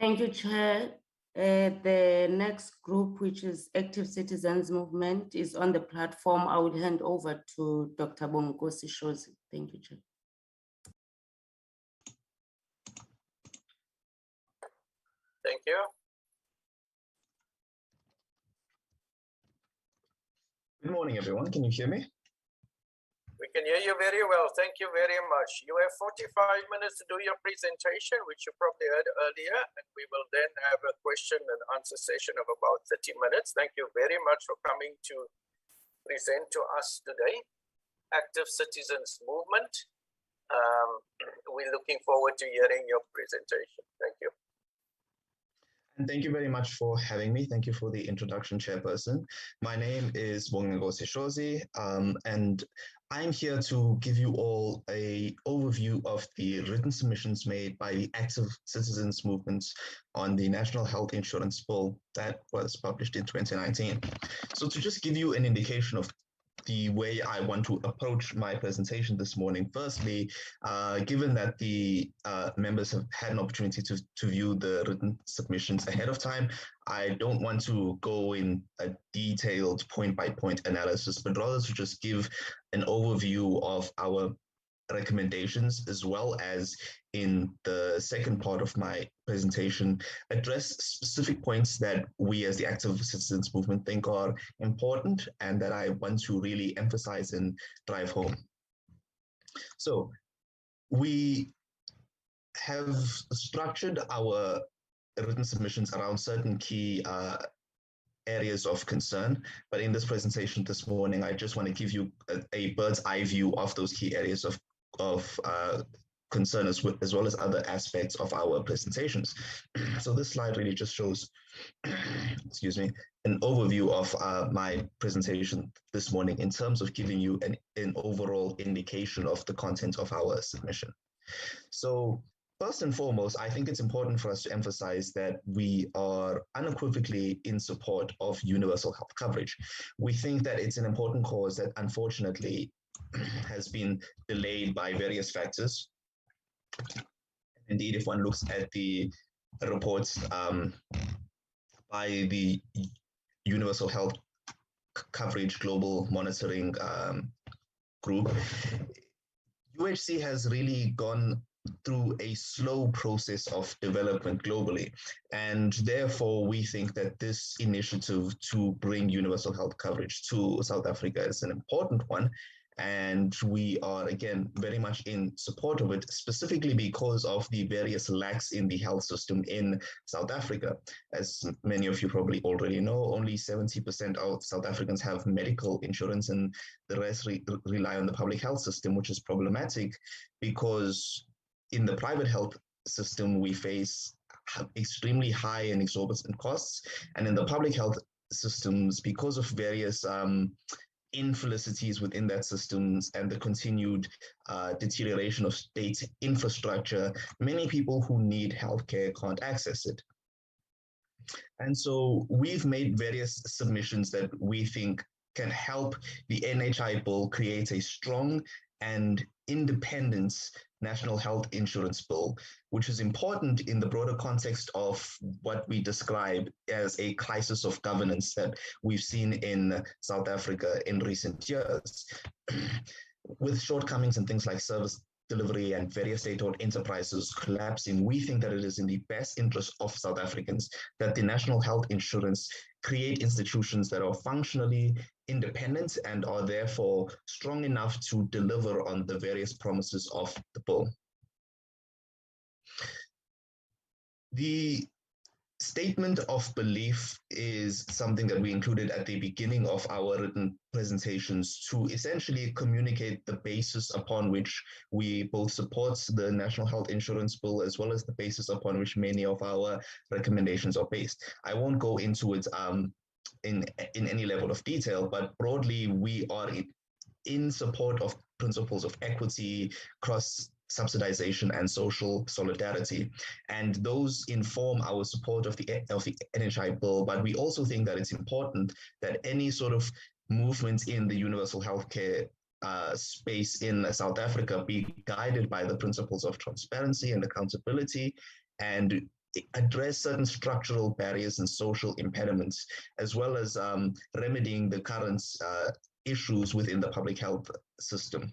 Thank you, Chair. The next group, which is Active Citizens Movement, is on the platform. I will hand over to Dr. Bonginkosi Shozi. Thank you, Chair. Thank you. Good morning, everyone. Can you hear me? We can hear you very well. Thank you very much. You have 45 minutes to do your presentation, which you probably heard earlier, and we will then have a question and answer session of about 30 minutes. Thank you very much for coming to present to us today. Active Citizens Movement. We're looking forward to hearing your presentation. Thank you. And thank you very much for having me. Thank you for the introduction, Chairperson. My name is Bonginkosi Shozi, and I'm here to give you all an overview of the written submissions made by the Active Citizens Movement on the National Health Insurance Bill that was published in 2019. So to just give you an indication of the way I want to approach my presentation this morning. Firstly, given that the members have had an opportunity to view the written submissions ahead of time, I don't want to go in a detailed point-by-point analysis, but rather to just give an overview of our recommendations, as well as in the second part of my presentation, address specific points that we as the Active Citizens Movement think are important and that I want to really emphasize and drive home. So we have structured our written submissions around certain key areas of concern, but in this presentation this morning, I just want to give you a bird's eye view of those key areas of concern as well as other aspects of our presentations. So this slide really just shows, excuse me, an overview of my presentation this morning in terms of giving you an overall indication of the content of our submission. So first and foremost, I think it's important for us to emphasize that we are unequivocally in support of universal health coverage. We think that it's an important cause that unfortunately has been delayed by various factors. Indeed, if one looks at the reports by the Universal Health Coverage Global Monitoring Group, UHC has really gone through a slow process of development globally. And therefore, we think that this initiative to bring universal health coverage to South Africa is an important one. And we are, again, very much in support of it, specifically because of the various lacks in the health system in South Africa. As many of you probably already know, only 70% of South Africans have medical insurance, and the rest rely on the public health system, which is problematic because in the private health system, we face extremely high and exorbitant costs. And in the public health systems, because of various infelicities within that systems and the continued deterioration of state infrastructure, many people who need healthcare can't access it. And so we've made various submissions that we think can help the NHI bill create a strong and independent national health insurance bill, which is important in the broader context of what we describe as a crisis of governance that we've seen in South Africa in recent years. With shortcomings in things like service delivery and various state-owned enterprises collapsing, we think that it is in the best interest of South Africans that the national health insurance create institutions that are functionally independent and are therefore strong enough to deliver on the various promises of the bill. The statement of belief is something that we included at the beginning of our written presentations to essentially communicate the basis upon which we both support the National Health Insurance Bill, as well as the basis upon which many of our recommendations are based. I won't go into it in any level of detail, but broadly, we are in support of principles of equity, cross-subsidization, and social solidarity. And those inform our support of the NHI bill, but we also think that it's important that any sort of movement in the universal healthcare space in South Africa be guided by the principles of transparency and accountability, and address certain structural barriers and social impediments, as well as remedying the current issues within the public health system.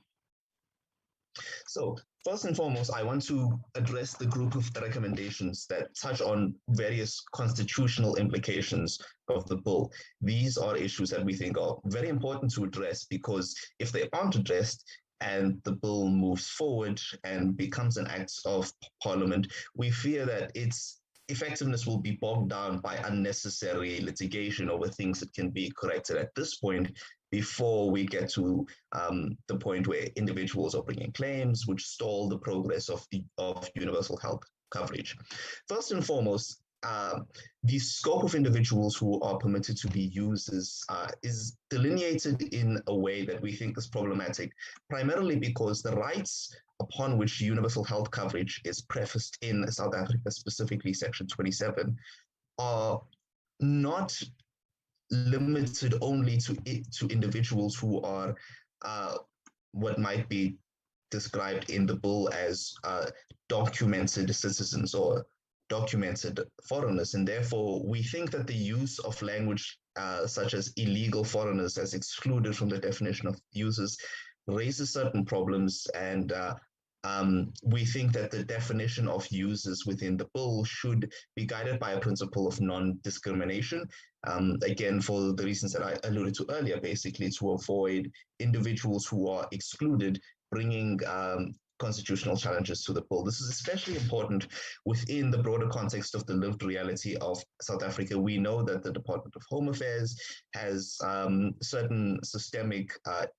So first and foremost, I want to address the group of recommendations that touch on various constitutional implications of the bill. These are issues that we think are very important to address, because if they aren't addressed and the bill moves forward and becomes an act of parliament, we fear that its effectiveness will be bogged down by unnecessary litigation over things that can be corrected at this point, before we get to the point where individuals are bringing claims which stall the progress of universal health coverage. First and foremost, the scope of individuals who are permitted to be users is delineated in a way that we think is problematic, primarily because the rights upon which universal health coverage is prefaced in South Africa, specifically Section 27, are not limited only to individuals who are what might be described in the bill as documented citizens or documented foreigners. And therefore, we think that the use of language such as illegal foreigners as excluded from the definition of users raises certain problems, and we think that the definition of users within the bill should be guided by a principle of non-discrimination. Again, for the reasons that I alluded to earlier, basically to avoid individuals who are excluded bringing constitutional challenges to the bill. This is especially important within the broader context of the lived reality of South Africa. We know that the Department of Home Affairs has certain systemic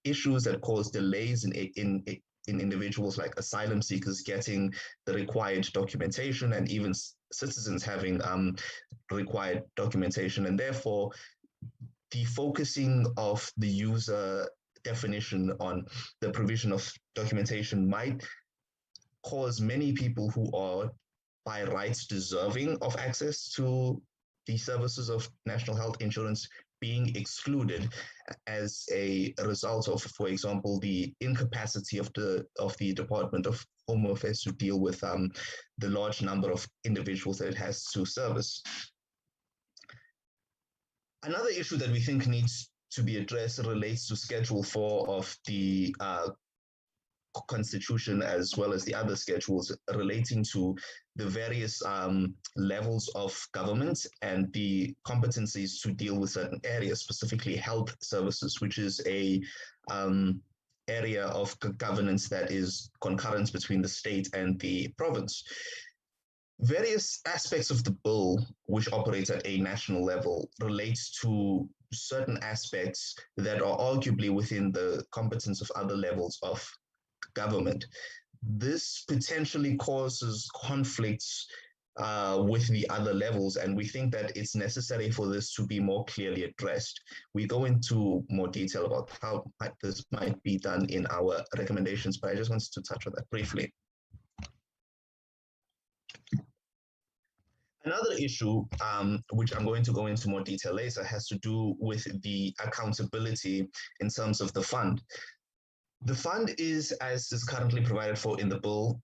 issues that cause delays in individuals like asylum seekers getting the required documentation, and even citizens having required documentation. And therefore, the focusing of the user definition on the provision of documentation might cause many people who are by rights deserving of access to the services of national health insurance being excluded as a result of, for example, the incapacity of the Department of Home Affairs to deal with the large number of individuals that it has to service. Another issue that we think needs to be addressed relates to Schedule 4 of the Constitution, as well as the other schedules relating to the various levels of government and the competencies to deal with certain areas, specifically health services, which is a area of governance that is concurrent between the state and the province. Various aspects of the bill which operate at a national level relates to certain aspects that are arguably within the competence of other levels of government. This potentially causes conflicts with the other levels, and we think that it's necessary for this to be more clearly addressed. We go into more detail about how this might be done in our recommendations, but I just wanted to touch on that briefly. Another issue, which I'm going to go into more detail later, has to do with the accountability in terms of the fund. The fund is, as is currently provided for in the bill,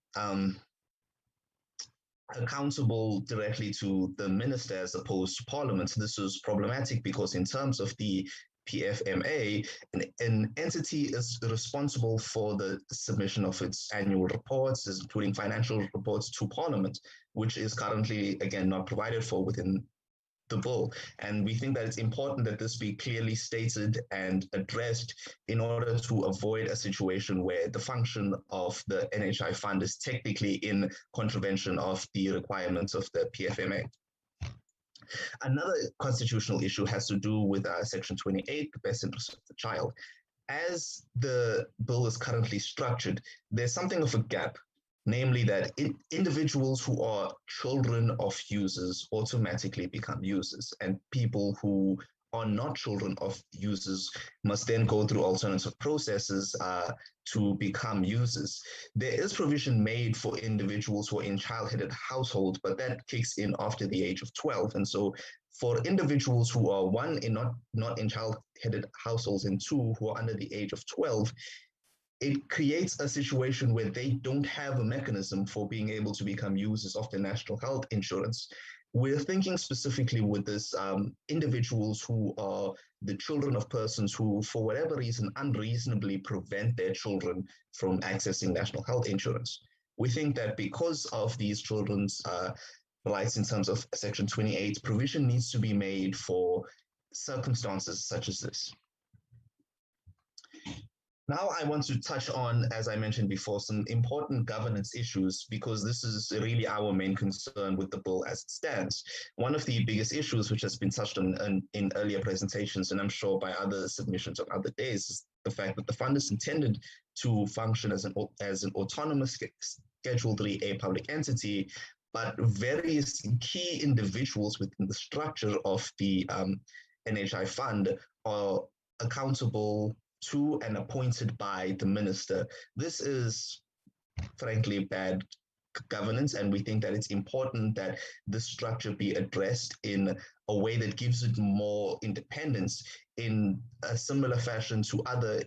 accountable directly to the minister as opposed to Parliament. This is problematic because in terms of the PFMA, an entity is responsible for the submission of its annual reports, including financial reports, to Parliament, which is currently, again, not provided for within the bill. And we think that it's important that this be clearly stated and addressed in order to avoid a situation where the function of the NHI fund is technically in contravention of the requirements of the PFMA. Another constitutional issue has to do with Section 28, the best interest of the child. As the bill is currently structured, there's something of a gap, namely that individuals who are children of users automatically become users, and people who are not children of users must then go through alternative processes to become users. There is provision made for individuals who are in child-headed households, but that kicks in after the age of 12. And so for individuals who are not in child-headed households, and two, who are under the age of 12, it creates a situation where they don't have a mechanism for being able to become users of their national health insurance. We're thinking specifically with this individuals who are the children of persons who, for whatever reason, unreasonably prevent their children from accessing national health insurance. We think that because of these children's rights in terms of Section 28, provision needs to be made for circumstances such as this. Now I want to touch on, as I mentioned before, some important governance issues, because this is really our main concern with the bill as it stands. One of the biggest issues, which has been touched on in earlier presentations, and I'm sure by other submissions on other days, is the fact that the fund is intended to function as an autonomous Schedule 3A public entity, but various key individuals within the structure of the NHI fund are accountable to and appointed by the minister. This is frankly bad governance, and we think that it's important that this structure be addressed in a way that gives it more independence in a similar fashion to other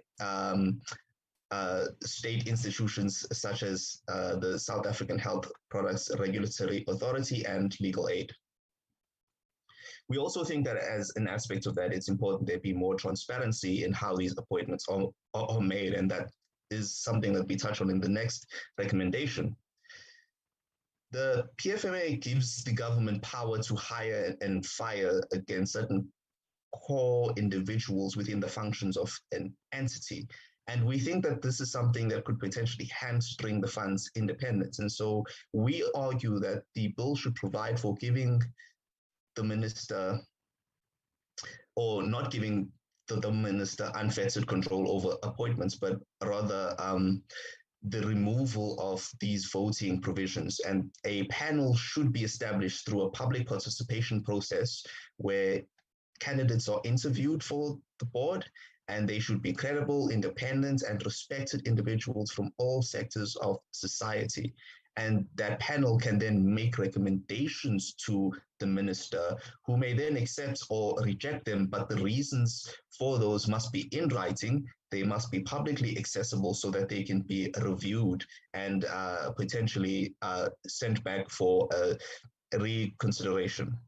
state institutions such as the South African Health Products Regulatory Authority and Legal Aid. We also think that as an aspect of that, it's important there be more transparency in how these appointments are made, and that is something that we touch on in the next recommendation. The PFMA gives the government power to hire and fire against certain core individuals within the functions of an entity. And we think that this is something that could potentially hamstring the fund's independence. And so we argue that the bill should provide for giving the minister, or not giving the minister unfettered control over appointments, but rather the removal of these voting provisions. And a panel should be established through a public participation process where candidates are interviewed for the board, and they should be credible, independent, and respected individuals from all sectors of society. And that panel can then make recommendations to the minister, who may then accept or reject them, but the reasons for those must be in writing. They must be publicly accessible so that they can be reviewed and potentially sent back for a reconsideration.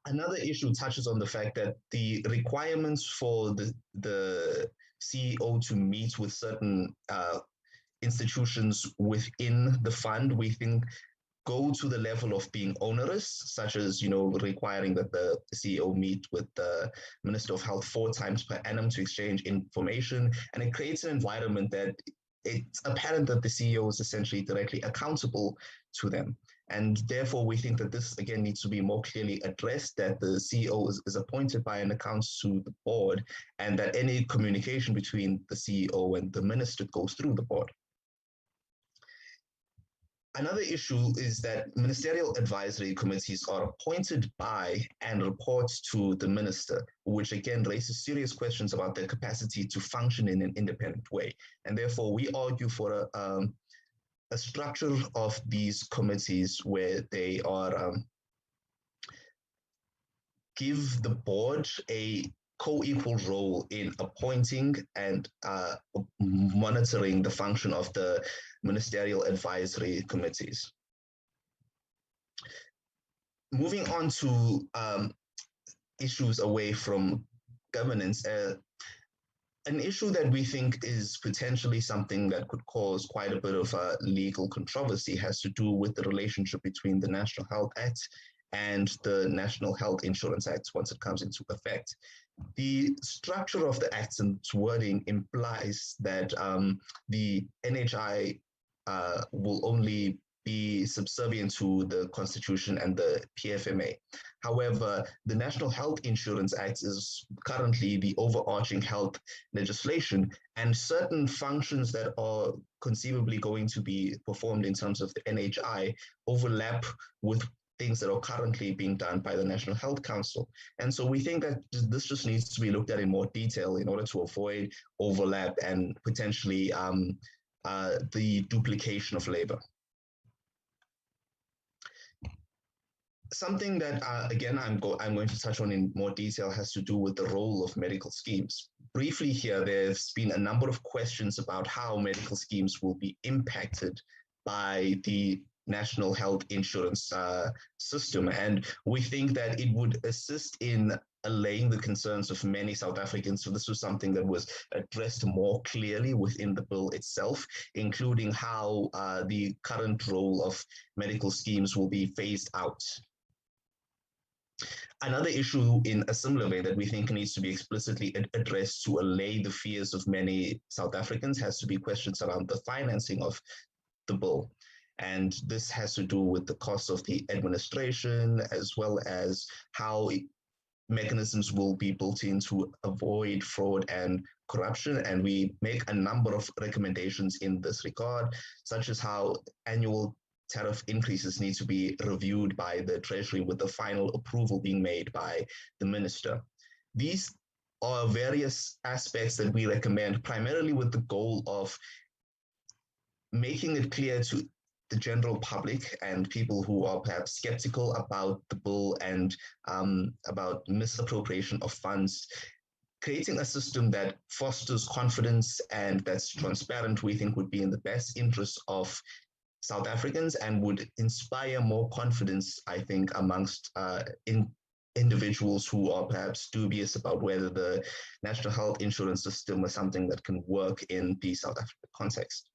Another issue touches on the fact that the requirements for the CEO to meet with certain institutions within the fund, we think, go to the level of being onerous, such as, requiring that the CEO meet with the Minister of Health 4 times per annum to exchange information. And it creates an environment that it's apparent that the CEO is essentially directly accountable to them. And therefore, we think that this, again, needs to be more clearly addressed, that the CEO is appointed by and accounts to the board, and that any communication between the CEO and the minister goes through the board. Another issue is that ministerial advisory committees are appointed by and report to the minister, which again raises serious questions about their capacity to function in an independent way. And therefore, we argue for a structure of these committees where they are give the board a co-equal role in appointing and monitoring the function of the ministerial advisory committees. Moving on to issues away from governance, an issue that we think is potentially something that could cause quite a bit of legal controversy has to do with the relationship between the National Health Act and the National Health Insurance Act once it comes into effect. The structure of the Act's wording implies that the NHI will only be subservient to the Constitution and the PFMA. However, the National Health Insurance Act is currently the overarching health legislation, and certain functions that are conceivably going to be performed in terms of the NHI overlap with things that are currently being done by the National Health Council. And so we think that this just needs to be looked at in more detail in order to avoid overlap and potentially the duplication of labor. Something that, again, I'm going to touch on in more detail has to do with the role of medical schemes. briefly here, there's been a number of questions about how medical schemes will be impacted by the national health insurance system. And we think that it would assist in allaying the concerns of many South Africans. So this was something that was addressed more clearly within the bill itself, including how the current role of medical schemes will be phased out. Another issue in a similar way that we think needs to be explicitly addressed to allay the fears of many South Africans has to be questions around the financing of the bill. And this has to do with the cost of the administration, as well as how mechanisms will be built in to avoid fraud and corruption. And we make a number of recommendations in this regard, such as how annual tariff increases need to be reviewed by the Treasury with the final approval being made by the minister. These are various aspects that we recommend, primarily with the goal of making it clear to the general public and people who are perhaps skeptical about the bill and about misappropriation of funds, creating a system that fosters confidence and that's transparent, we think would be in the best interest of South Africans and would inspire more confidence, I think, amongst individuals who are perhaps dubious about whether the national health insurance system is something that can work in the South African context.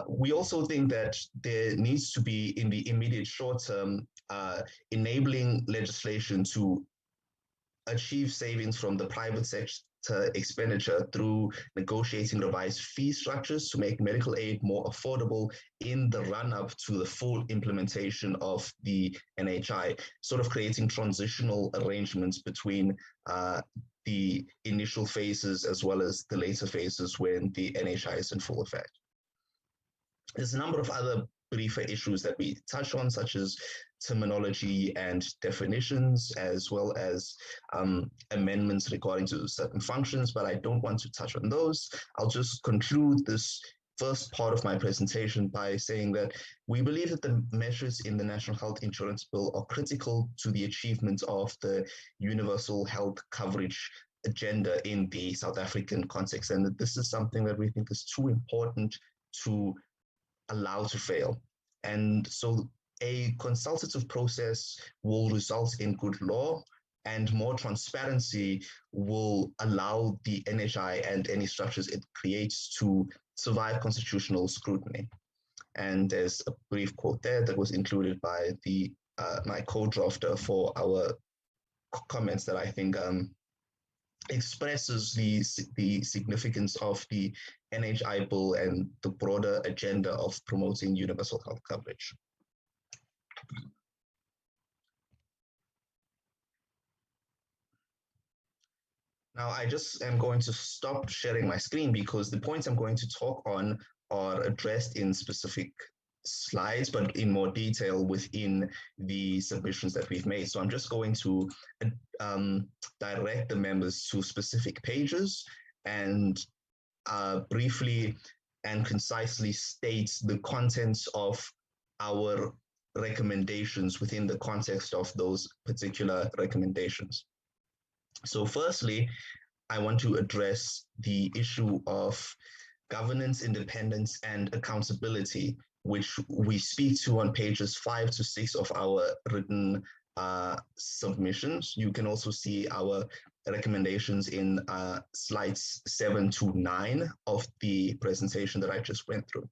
We also think that there needs to be, in the immediate short term, enabling legislation to achieve savings from the private sector expenditure through negotiating revised fee structures to make medical aid more affordable in the run-up to the full implementation of the NHI, sort of creating transitional arrangements between the initial phases as well as the later phases when the NHI is in full effect. There's a number of other briefer issues that we touch on, such as terminology and definitions, as well as amendments regarding to certain functions, but I don't want to touch on those. I'll just conclude this first part of my presentation by saying that we believe that the measures in the National Health Insurance Bill are critical to the achievement of the universal health coverage agenda in the South African context, and that this is something that we think is too important to allow to fail. And so a consultative process will result in good law, and more transparency will allow the NHI and any structures it creates to survive constitutional scrutiny. And there's a brief quote there that was included by the my co-drafter for our comments that I think expresses the significance of the NHI bill and the broader agenda of promoting universal health coverage. Now, I just am going to stop sharing my screen because the points I'm going to talk on are addressed in specific slides, but in more detail within the submissions that we've made. So I'm just going to direct the members to specific pages and briefly and concisely state the contents of our recommendations within the context of those particular recommendations. So firstly, I want to address the issue of governance, independence, and accountability, which we speak to on pages 5 to 6 of our written submissions. You can also see our recommendations in slides 7 to 9 of the presentation that I just went through.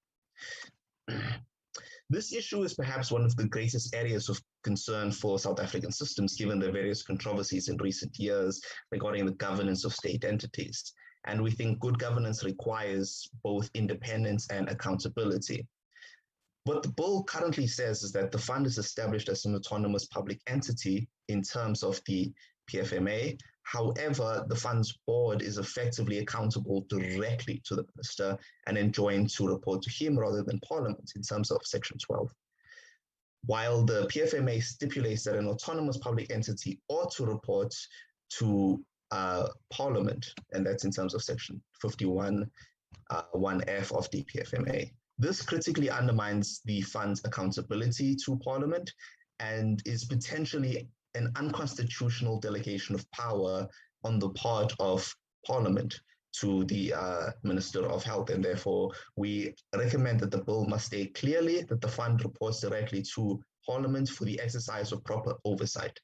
This issue is perhaps one of the greatest areas of concern for South African systems, given the various controversies in recent years regarding the governance of state entities. And we think good governance requires both independence and accountability. What the bill currently says is that the fund is established as an autonomous public entity in terms of the PFMA. However, the fund's board is effectively accountable directly to the minister and enjoined to report to him rather than Parliament in terms of Section 12. While the PFMA stipulates that an autonomous public entity ought to report to Parliament, and that's in terms of Section 51, 1F of the PFMA. This critically undermines the fund's accountability to Parliament and is potentially an unconstitutional delegation of power on the part of Parliament to the Minister of Health, and therefore we recommend that the bill must state clearly that the fund reports directly to Parliament for the exercise of proper oversight.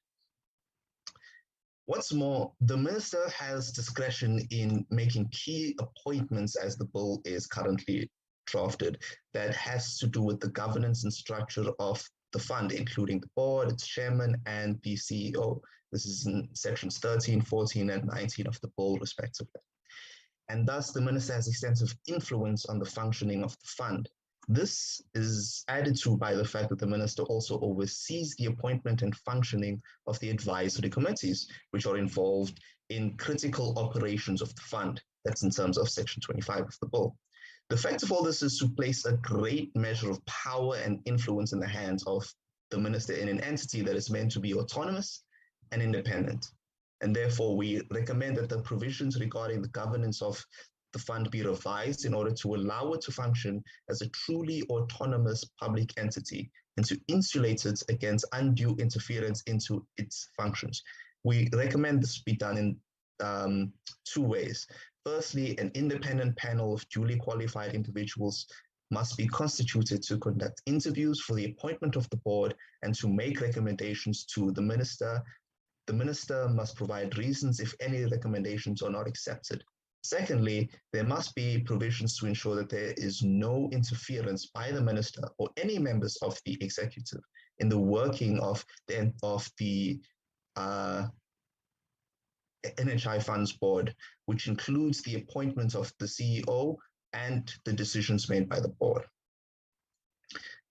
What's more, the minister has discretion in making key appointments as the bill is currently drafted that has to do with the governance and structure of the fund, including the board, its chairman, and the CEO. This is in sections 13, 14, and 19 of the bill, respectively. And thus, the minister has extensive influence on the functioning of the fund. This is added to by the fact that the minister also oversees the appointment and functioning of the advisory committees, which are involved in critical operations of the fund. That's in terms of section 25 of the bill. The effect of all this is to place a great measure of power and influence in the hands of the minister in an entity that is meant to be autonomous and independent. And therefore, we recommend that the provisions regarding the governance of the fund be revised in order to allow it to function as a truly autonomous public entity and to insulate it against undue interference into its functions. We recommend this be done in two ways. Firstly, an independent panel of duly qualified individuals must be constituted to conduct interviews for the appointment of the board and to make recommendations to the minister. The minister must provide reasons if any recommendations are not accepted. Secondly, there must be provisions to ensure that there is no interference by the minister or any members of the executive in the working of the NHI Funds Board, which includes the appointment of the CEO and the decisions made by the board.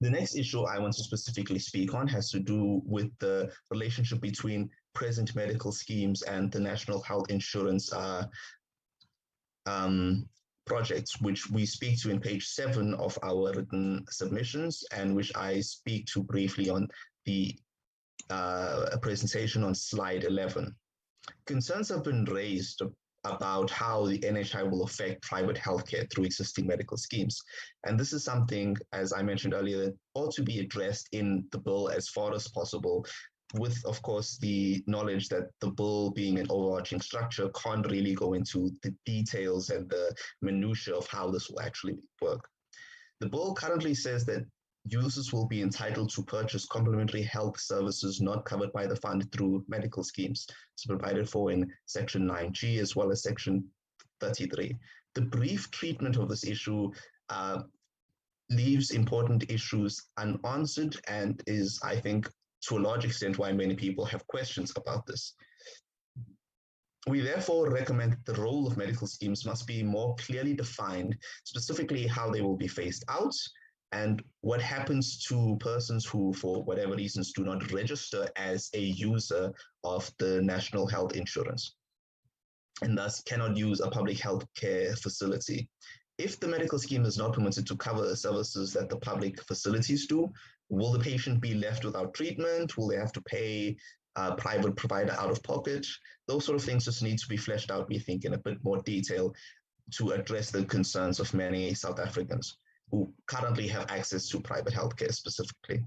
The next issue I want to specifically speak on has to do with the relationship between present medical schemes and the National Health Insurance projects, which we speak to in page 7 of our written submissions, and which I speak to briefly on the presentation on slide 11. Concerns have been raised about how the NHI will affect private healthcare through existing medical schemes. And this is something, as I mentioned earlier, that ought to be addressed in the bill as far as possible, with, of course, the knowledge that the bill being an overarching structure can't really go into the details and the minutiae of how this will actually work. The bill currently says that users will be entitled to purchase complementary health services not covered by the fund through medical schemes. It's provided for in section 9G as well as section 33. The brief treatment of this issue leaves important issues unanswered and is, I think, to a large extent why many people have questions about this. We therefore recommend that the role of medical schemes must be more clearly defined, specifically how they will be phased out and what happens to persons who, for whatever reasons, do not register as a user of the National Health Insurance and thus cannot use a public health care facility. If the medical scheme is not permitted to cover the services that the public facilities do, will the patient be left without treatment? Will they have to pay a private provider out of pocket? Those sort of things just need to be fleshed out, we think, in a bit more detail to address the concerns of many South Africans who currently have access to private healthcare specifically.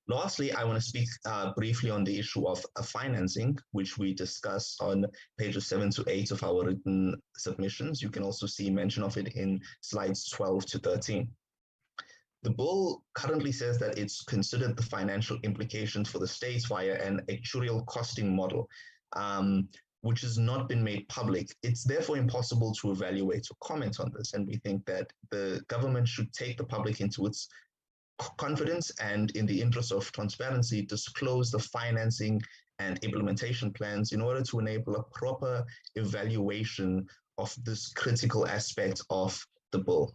Lastly, I want to speak briefly on the issue of financing, which we discuss on pages 7 to 8 of our written submissions. You can also see mention of it in slides 12 to 13. The bill currently says that it's considered the financial implications for the states via an actuarial costing model, which has not been made public. It's therefore impossible to evaluate or comment on this. And we think that the government should take the public into its confidence and, in the interest of transparency, disclose the financing and implementation plans in order to enable a proper evaluation of this critical aspect of the bill.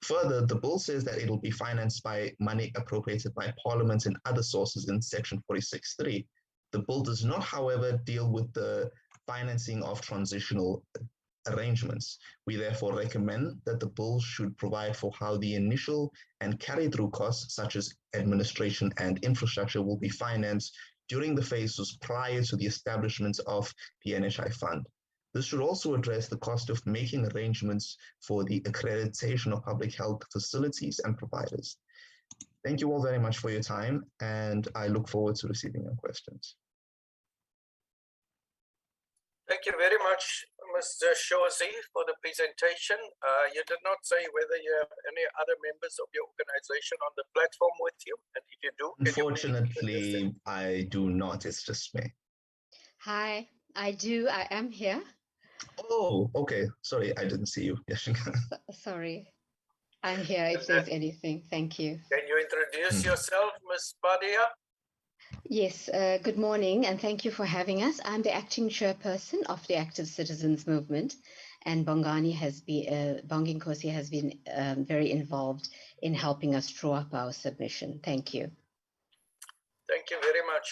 Further, the bill says that it will be financed by money appropriated by Parliament and other sources in section 46.3. The bill does not, however, deal with the financing of transitional arrangements. We therefore recommend that the bill should provide for how the initial and carry-through costs, such as administration and infrastructure, will be financed during the phases prior to the establishment of the NHI fund. This should also address the cost of making arrangements for the accreditation of public health facilities and providers. Thank you all very much for your time, and I look forward to receiving your questions. Thank you very much, Mr. Shozi, for the presentation. You did not say whether you have any other members of your organization on the platform with you, and if you do, can you please introduce them? Unfortunately, I do not. It's just me. Hi, I do. I am here. Oh, okay. Sorry, I didn't see you. Yashinka. Sorry. I'm here if there's anything. Thank you. Can you introduce yourself, Ms. Badia? Yes, good morning and thank you for having us. I'm the acting chairperson of the Active Citizens Movement, and Bonginkosi has been very involved in helping us draw up our submission. Thank you. Thank you very much.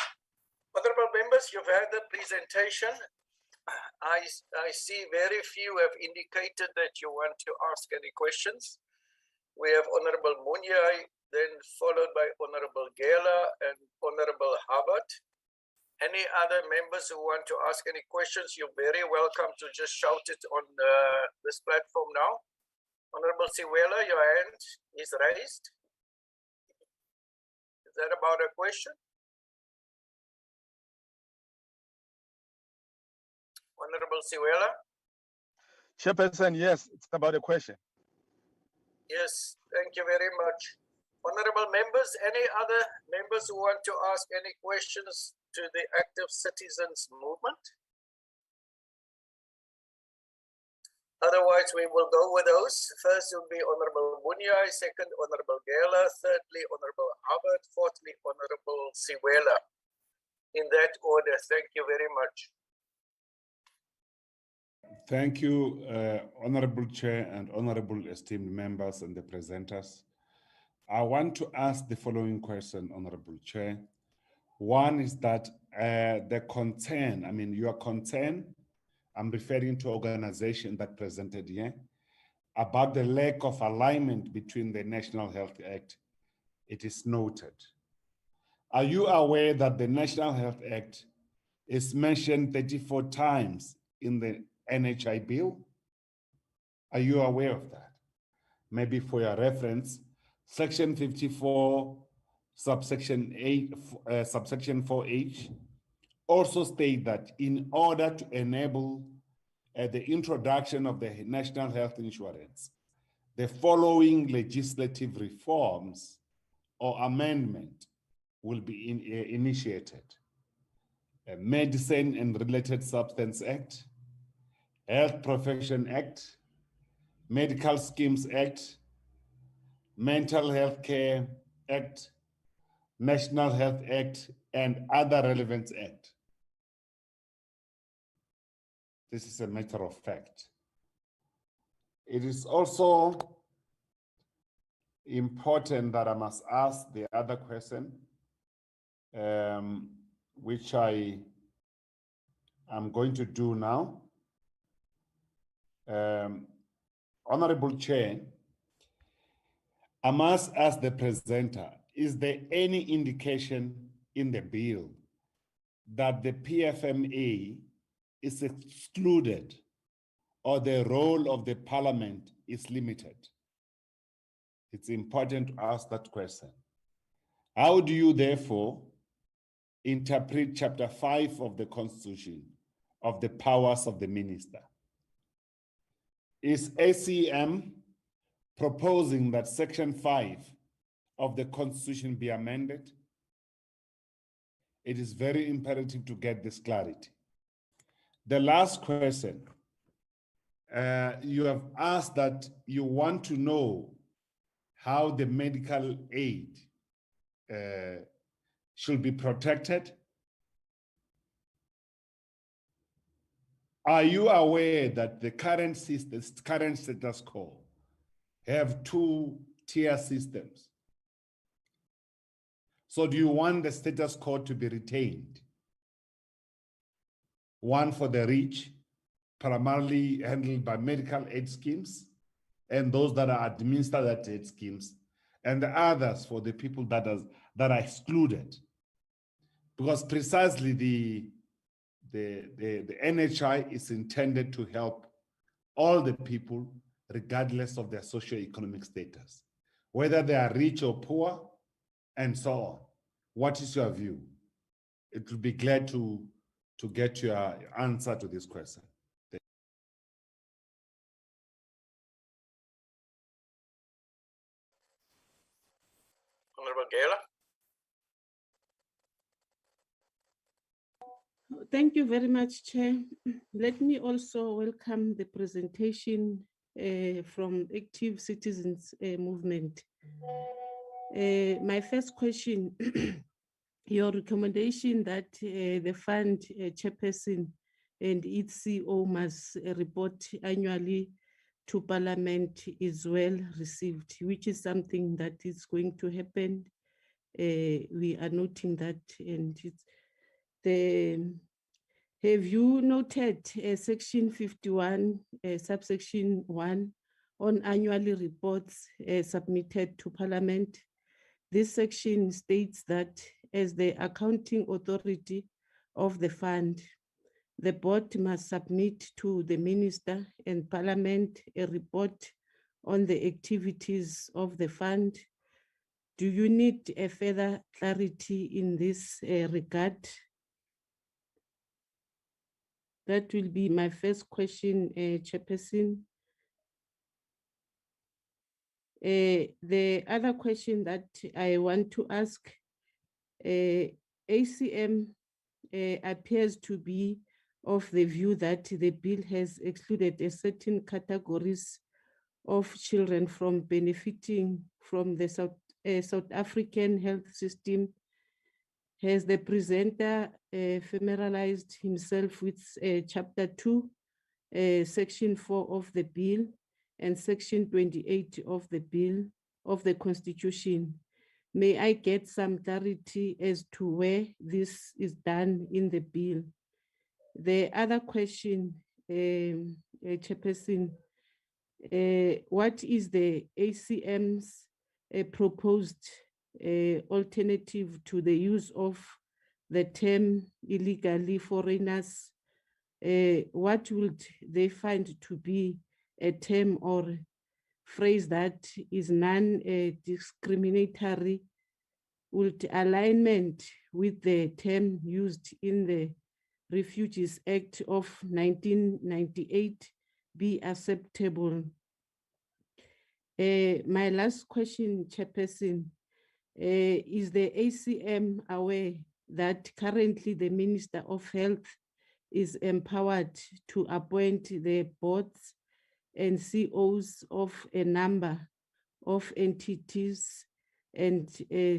Honorable members, you've had the presentation. I see very few have indicated that you want to ask any questions. We have Honorable Munyai, then followed by Honorable Gela and Honorable Habart. Any other members who want to ask any questions, you're very welcome to just shout it on this platform now. Honorable Siwela, your hand is raised. Is that about a question? Honorable Siwela? Chairperson, yes, it's about a question. Yes, thank you very much. Honorable members, any other members who want to ask any questions to the Active Citizens Movement? Otherwise, we will go with those. First will be Honorable Munyai, second Honorable Gela, thirdly Honorable Habart, fourthly Honorable Siwela. In that order, thank you very much. Thank you, Honorable Chair and Honorable esteemed members and the presenters. I want to ask the following question, Honorable Chair. One is that the concern, your concern, I'm referring to organization that presented here, about the lack of alignment between the National Health Act. It is noted. Are you aware that the National Health Act is mentioned 34 times in the NHI bill? Are you aware of that? Maybe for your reference, Section 54, subsection 8, subsection 4H, also state that in order to enable the introduction of the National Health Insurance, the following legislative reforms or amendment will be initiated: a Medicine and Related Substance Act, Health Profession Act, Medical Schemes Act, Mental Health Care Act, National Health Act, and other relevant acts. This is a matter of fact. It is also important that I must ask the other question, which I am going to do now. Honorable Chair, I must ask the presenter, is there any indication in the bill that the PFMA is excluded or the role of the parliament is limited? It's important to ask that question. How do you therefore interpret Chapter 5 of the Constitution of the powers of the minister? Is ACM proposing that Section 5 of the Constitution be amended? It is very imperative to get this clarity. The last question, you have asked that you want to know how the medical aid should be protected. Are you aware that the current status quo have two-tier systems? So do you want the status quo to be retained? One for the rich, primarily handled by medical aid schemes, and those that are administered at aid schemes, and the others for the people that are excluded. Because precisely the NHI is intended to help all the people regardless of their socioeconomic status, whether they are rich or poor, and so on. What is your view? It will be glad to to get your answer to this question. Honorable Gela. Thank you very much, Chair. Let me also welcome the presentation from Active Citizens Movement. My first question, your recommendation that the fund chairperson and its CEO must report annually to Parliament is well received, which is something that is going to happen. We are noting that, and it's have you noted section 51, subsection 1 on annual reports submitted to Parliament? This section states that as the accounting authority of the fund, the board must submit to the Minister and Parliament a report on the activities of the fund. Do you need a further clarity in this regard? That will be my first question, Chairperson. The other question that I want to ask, ACM appears to be of the view that the bill has excluded a certain categories of children from benefiting from the South African health system. Has the presenter familiarized himself with chapter 2, section 4 of the bill and section 28 of the bill of the Constitution? May I get some clarity as to where this is done in the bill? The other question, Chairperson, what is the ACM's proposed alternative to the use of the term illegally foreigners? What would they find to be a term or phrase that is non-discriminatory? Would alignment with the term used in the Refugees Act of 1998 be acceptable? My last question, Chairperson, is the ACM aware that currently the Minister of Health is empowered to appoint the boards and CEOs of a number of entities and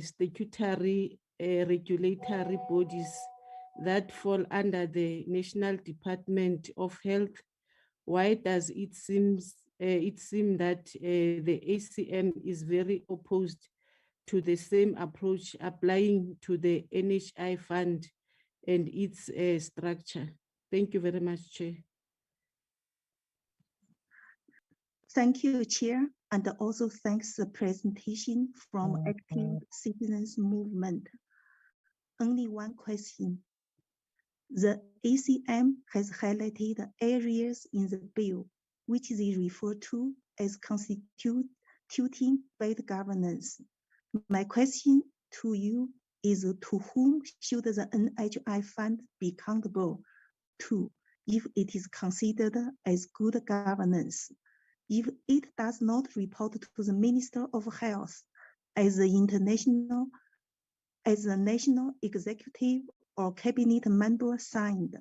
statutory regulatory bodies that fall under the National Department of Health? Why does it seem that the ACM is very opposed to the same approach applying to the NHI fund and its structure? Thank you very much, Chair. Thank you, Chair, and also thanks the presentation from Active Citizens Movement. Only one question. The ACM has highlighted areas in the bill which they refer to as constituting bad governance. My question to you is, to whom should the NHI fund be accountable to if it is considered as good governance? If it does not report to the Minister of Health as the national executive or cabinet member signed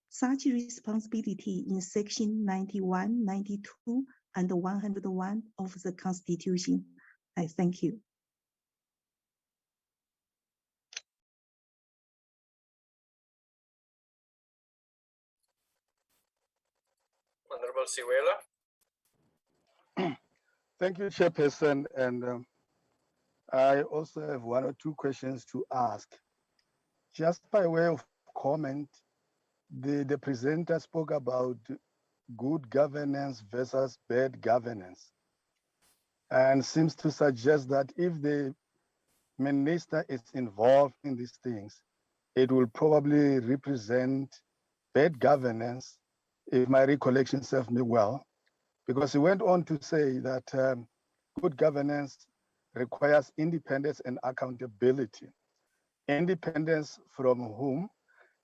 such responsibility in section 91, 92, and 101 of the Constitution? I thank you. Honorable Siwela. Thank you, Chairperson. And I also have one or two questions to ask. Just by way of comment, the presenter spoke about good governance versus bad governance, and seems to suggest that if the minister is involved in these things, it will probably represent bad governance, if my recollection serves me well, because he went on to say that good governance requires independence and accountability. Independence from whom?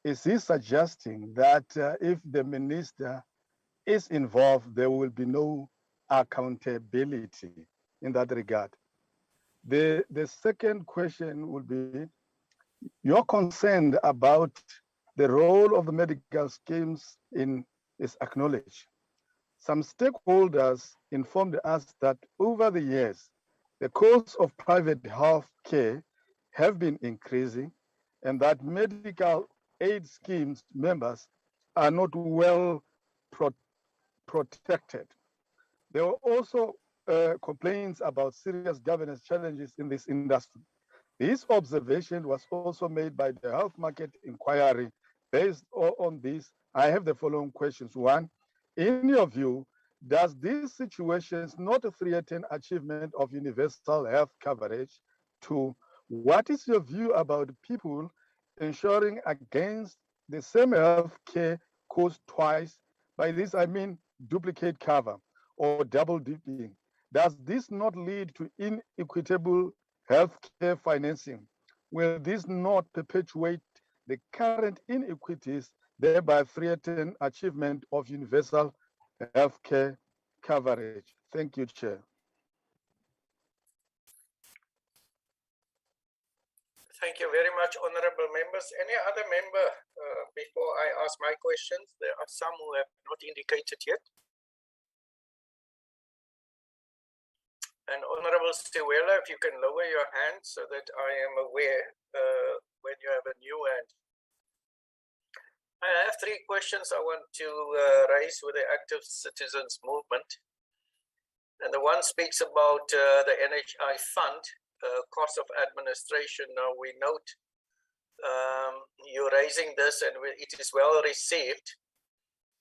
is he suggesting that if the minister is involved, there will be no accountability in that regard? The second question would be, you're concerned about the role of the medical schemes is acknowledged. Some stakeholders informed us that over the years, the costs of private health care have been increasing and that medical aid schemes members are not well protected. There were also complaints about serious governance challenges in this industry. This observation was also made by the Health Market Inquiry. Based on this, I have the following questions. One, in your view, does these situations not threaten achievement of universal health coverage? Two, what is your view about people ensuring against the same health care cost twice? By this, I mean duplicate cover or double dipping. Does this not lead to inequitable healthcare financing? Will this not perpetuate the current inequities, thereby threaten achievement of universal healthcare coverage? Thank you, Chair. Thank you very much, honorable members. Any other member before I ask my questions? There are some who have not indicated yet. And Honorable Stewela, if you can lower your hand so that I am aware when you have a new hand. I have three questions I want to raise with the Active Citizens Movement. And the one speaks about the NHI fund, cost of administration. Now we note you're raising this and it is well received.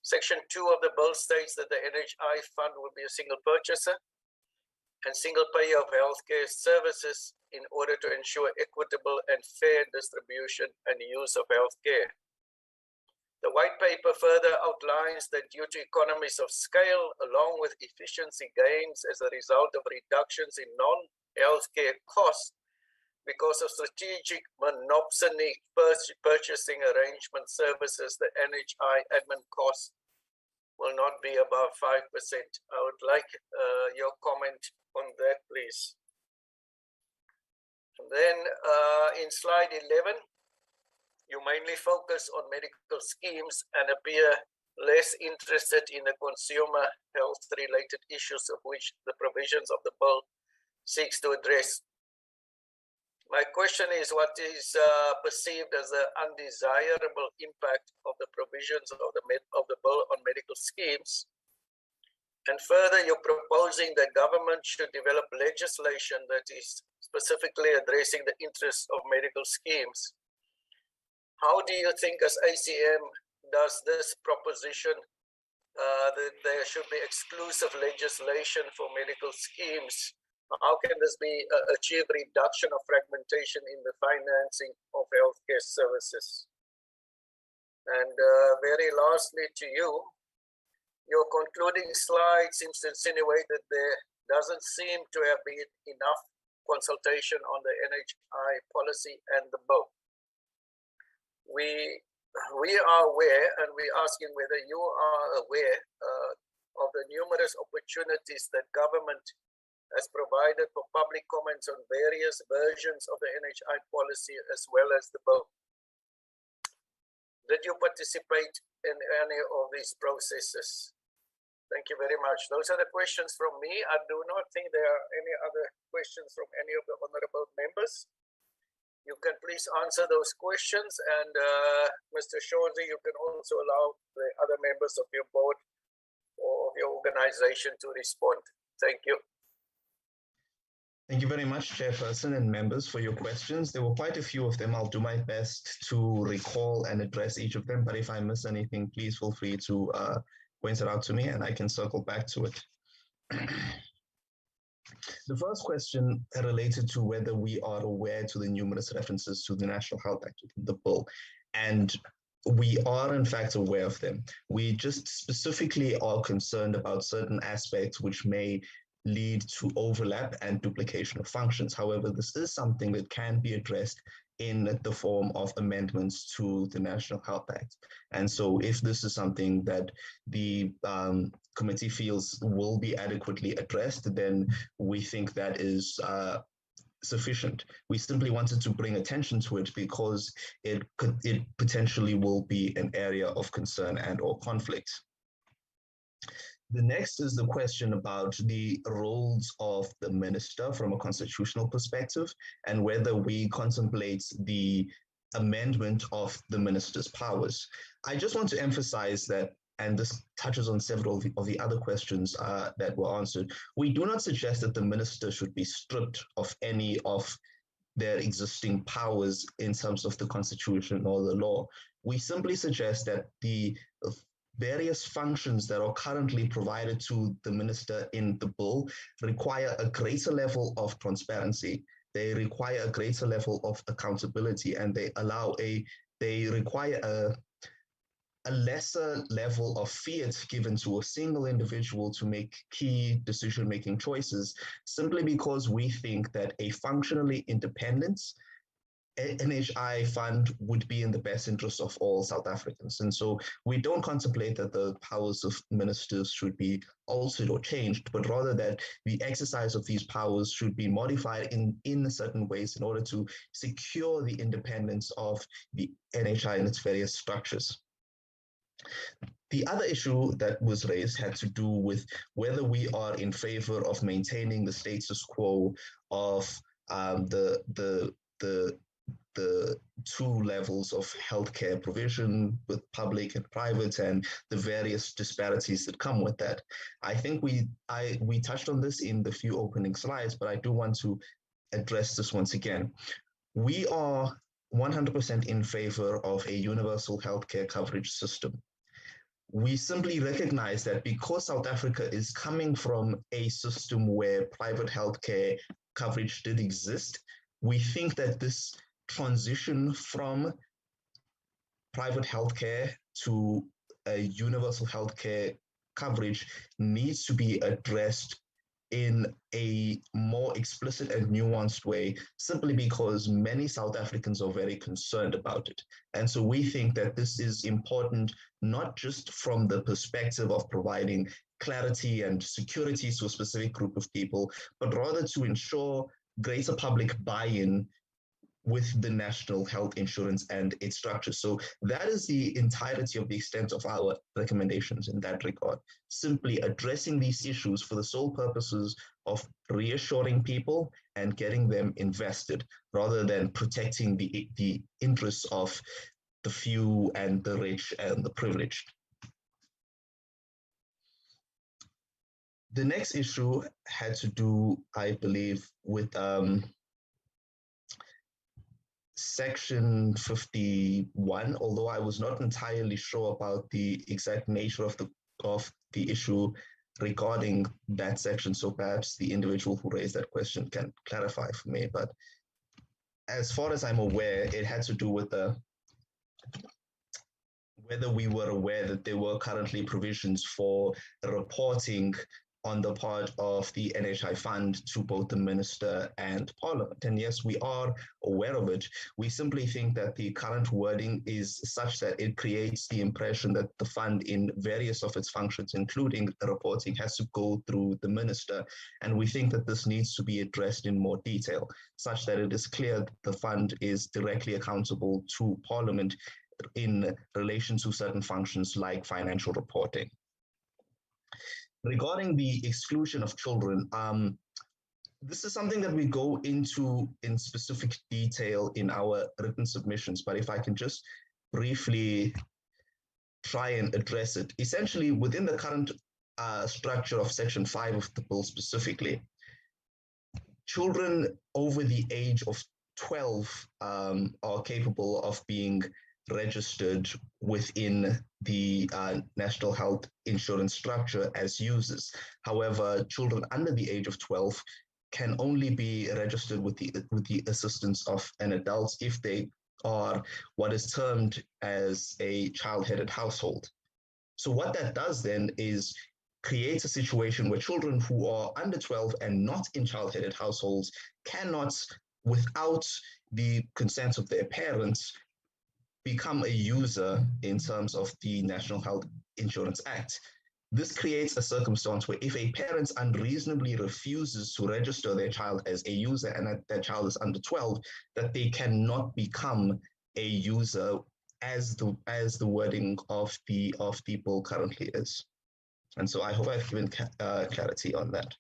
Section 2 of the bill states that the NHI fund will be a single purchaser and single payer of healthcare services in order to ensure equitable and fair distribution and use of healthcare. The white paper further outlines that due to economies of scale, along with efficiency gains as a result of reductions in non-healthcare costs, because of strategic monopsony purchasing arrangement services, the NHI admin costs will not be above 5%. I would like your comment on that, please. And then in slide 11, you mainly focus on medical schemes and appear less interested in the consumer health related issues of which the provisions of the bill seeks to address. My question is, what is perceived as the undesirable impact of the provisions of the bill on medical schemes? And further, you're proposing that government should develop legislation that is specifically addressing the interests of medical schemes. How do you think as ACM does this proposition that there should be exclusive legislation for medical schemes? How can this be achieve reduction of fragmentation in the financing of healthcare services? And very lastly to you, your concluding slide seems to insinuate that there doesn't seem to have been enough consultation on the NHI policy and the bill. We are aware, and we're asking whether you are aware of the numerous opportunities that government has provided for public comments on various versions of the NHI policy as well as the bill. Did you participate in any of these processes? Thank you very much. Those are the questions from me. I do not think there are any other questions from any of the honorable members. You can please answer those questions, and Mr. Shozi, you can also allow the other members of your board or of your organization to respond. Thank you. Thank you very much, Chairperson and members, for your questions. There were quite a few of them. I'll do my best to recall and address each of them, but if I miss anything, please feel free to point it out to me and I can circle back to it. The first question related to whether we are aware to the numerous references to the National Health Act within the bill, and we are in fact aware of them. We just specifically are concerned about certain aspects which may lead to overlap and duplication of functions. However, this is something that can be addressed in the form of amendments to the National Health Act. And so if this is something that the committee feels will be adequately addressed, then we think that is sufficient. We simply wanted to bring attention to it because it potentially will be an area of concern and or conflict. The next is the question about the roles of the minister from a constitutional perspective and whether we contemplate the amendment of the minister's powers. I just want to emphasize that, and this touches on several of the other questions that were answered, we do not suggest that the minister should be stripped of any of their existing powers in terms of the constitution or the law. We simply suggest that the various functions that are currently provided to the minister in the bill require a greater level of transparency. They require a greater level of accountability, and they require a lesser level of fiat given to a single individual to make key decision-making choices, simply because we think that a functionally independent NHI fund would be in the best interest of all South Africans. And so we don't contemplate that the powers of ministers should be altered or changed, but rather that the exercise of these powers should be modified in certain ways in order to secure the independence of the NHI and its various structures. The other issue that was raised had to do with whether we are in favor of maintaining the status quo of the two levels of healthcare provision with public and private and the various disparities that come with that. I think we touched on this in the few opening slides, but I do want to address this once again. We are 100% in favor of a universal healthcare coverage system. We simply recognize that because South Africa is coming from a system where private healthcare coverage did exist, we think that this transition from private healthcare to a universal healthcare coverage needs to be addressed in a more explicit and nuanced way, simply because many South Africans are very concerned about it. And so we think that this is important, not just from the perspective of providing clarity and security to a specific group of people, but rather to ensure greater public buy-in with the national health insurance and its structure. So that is the entirety of the extent of our recommendations in that regard, simply addressing these issues for the sole purposes of reassuring people and getting them invested, rather than protecting the interests of the few and the rich and the privileged. The next issue had to do, I believe, with Section 51, although I was not entirely sure about the exact nature of the issue regarding that section. So perhaps the individual who raised that question can clarify for me. But as far as I'm aware, it had to do with whether we were aware that there were currently provisions for reporting on the part of the NHI fund to both the minister and parliament. And yes, we are aware of it. We simply think that the current wording is such that it creates the impression that the fund in various of its functions, including reporting, has to go through the minister. And we think that this needs to be addressed in more detail, such that it is clear that the fund is directly accountable to parliament in relation to certain functions like financial reporting. Regarding the exclusion of children, this is something that we go into in specific detail in our written submissions, but if I can just briefly try and address it. Essentially, within the current structure of Section 5 of the bill specifically, children over the age of 12 are capable of being registered within the national health insurance structure as users. However, children under the age of 12 can only be registered with the assistance of an adult if they are what is termed as a child-headed household. So what that does then is create a situation where children who are under 12 and not in child-headed households cannot without the consent of their parents, become a user in terms of the National Health Insurance Act. This creates a circumstance where if a parent unreasonably refuses to register their child as a user and that their child is under 12, that they cannot become a user as the wording of the bill currently is. And so I hope I've given clarity on that.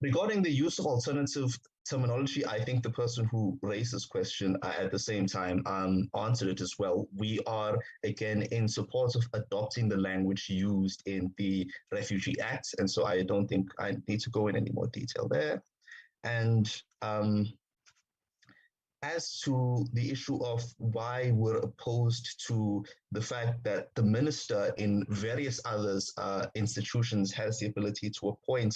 Regarding the use of alternative terminology, I think the person who raised this question at the same time answered it as well. We are, again, in support of adopting the language used in the Refugee Act. And so I don't think I need to go in any more detail there. And as to the issue of why we're opposed to the fact that the minister in various other institutions has the ability to appoint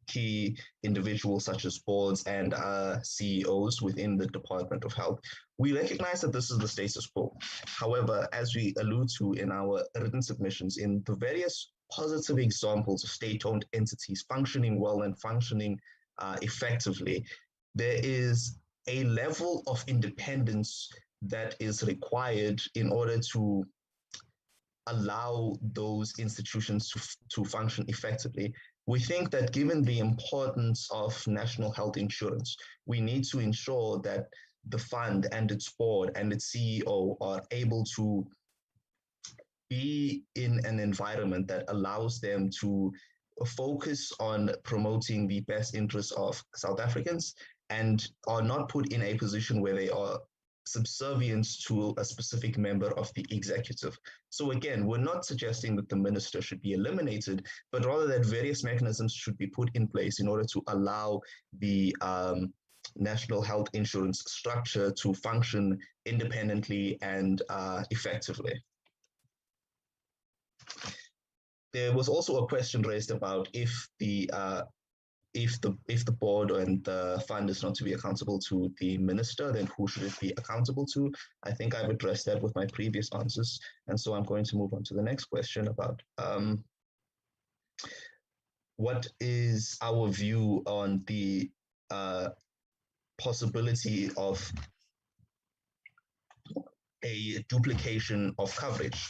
key individuals such as boards and CEOs within the Department of Health, we recognize that this is the status quo. However, as we allude to in our written submissions, in the various positive examples of state-owned entities functioning well and functioning effectively, there is a level of independence that is required in order to allow those institutions to function effectively. We think that given the importance of national health insurance, we need to ensure that the fund and its board and its CEO are able to be in an environment that allows them to focus on promoting the best interests of South Africans and are not put in a position where they are subservient to a specific member of the executive. So again, we're not suggesting that the minister should be eliminated, but rather that various mechanisms should be put in place in order to allow the national health insurance structure to function independently and effectively. There was also a question raised about if the board and the fund is not to be accountable to the minister, then who should it be accountable to? I think I've addressed that with my previous answers. And so I'm going to move on to the next question about what is our view on the possibility of a duplication of coverage,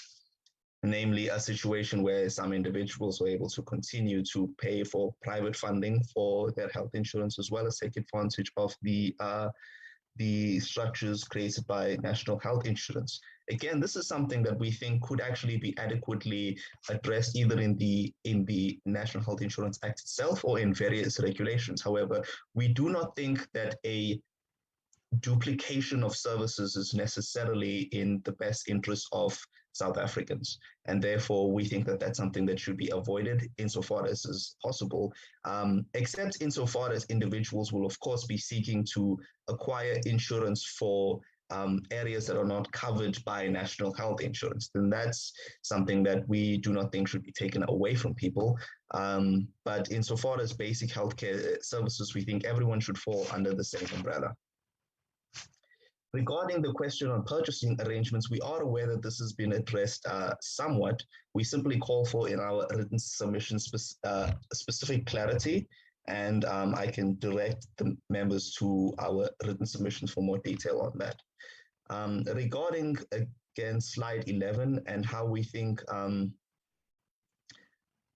namely a situation where some individuals were able to continue to pay for private funding for their health insurance, as well as take advantage of the structures created by national health insurance. Again, this is something that we think could actually be adequately addressed either in the National Health Insurance Act itself or in various regulations. However, we do not think that a duplication of services is necessarily in the best interest of South Africans. And therefore, we think that that's something that should be avoided insofar as is possible, except insofar as individuals will, of course, be seeking to acquire insurance for areas that are not covered by national health insurance. Then that's something that we do not think should be taken away from people. But insofar as basic healthcare services, we think everyone should fall under the same umbrella. Regarding the question on purchasing arrangements, we are aware that this has been addressed somewhat. We simply call for in our written submission specific clarity, and I can direct the members to our written submissions for more detail on that. Regarding, again, slide 11 and how we think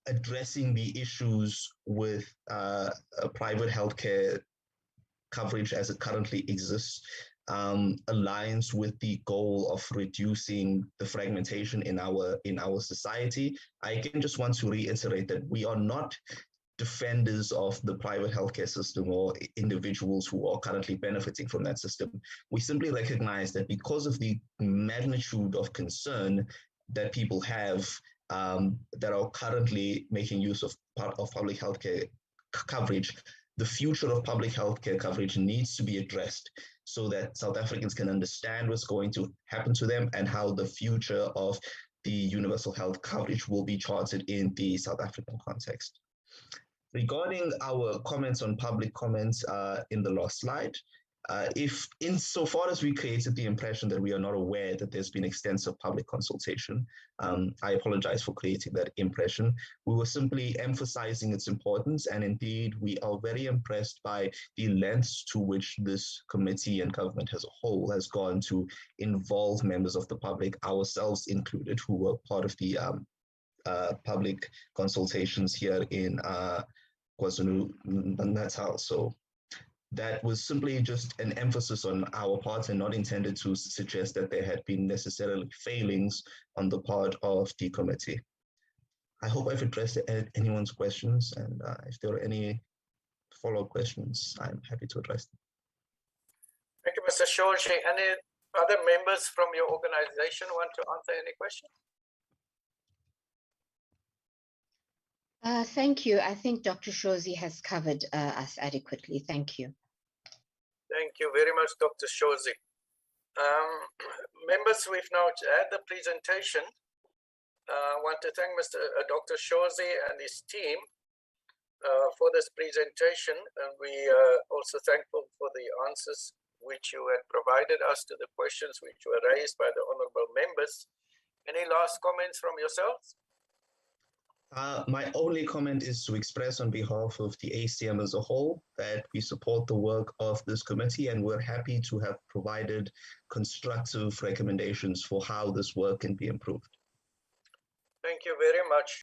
addressing the issues with private healthcare coverage as it currently exists aligns with the goal of reducing the fragmentation in our society. I again just want to reiterate that we are not defenders of the private healthcare system or individuals who are currently benefiting from that system. We simply recognize that because of the magnitude of concern that people have that are currently making use of public healthcare coverage, the future of public healthcare coverage needs to be addressed so that South Africans can understand what's going to happen to them and how the future of the universal health coverage will be charted in the South African context. Regarding our comments on public comments in the last slide, If insofar as we created the impression that we are not aware that there's been extensive public consultation, I apologize for creating that impression. We were simply emphasizing its importance, and indeed we are very impressed by the lengths to which this committee and government as a whole has gone to involve members of the public, ourselves included, who were part of the public consultations here in KwaZulu-Natal. So that was simply just an emphasis on our part and not intended to suggest that there had been necessarily failings on the part of the committee. I hope I've addressed anyone's questions, and if there are any follow-up questions, I'm happy to address them. Thank you, Mr. Shozi. Any other members from your organization want to answer any questions? Thank you. I think Dr. Shozi has covered us adequately. Thank you. Thank you very much, Dr. Shozi. Members, we've now had the presentation. I want to thank Dr. Shozi and his team for this presentation, and we are also thankful for the answers which you had provided us to the questions which were raised by the honorable members. Any last comments from yourselves? My only comment is to express on behalf of the ACM as a whole that we support the work of this committee, and we're happy to have provided constructive recommendations for how this work can be improved. Thank you very much.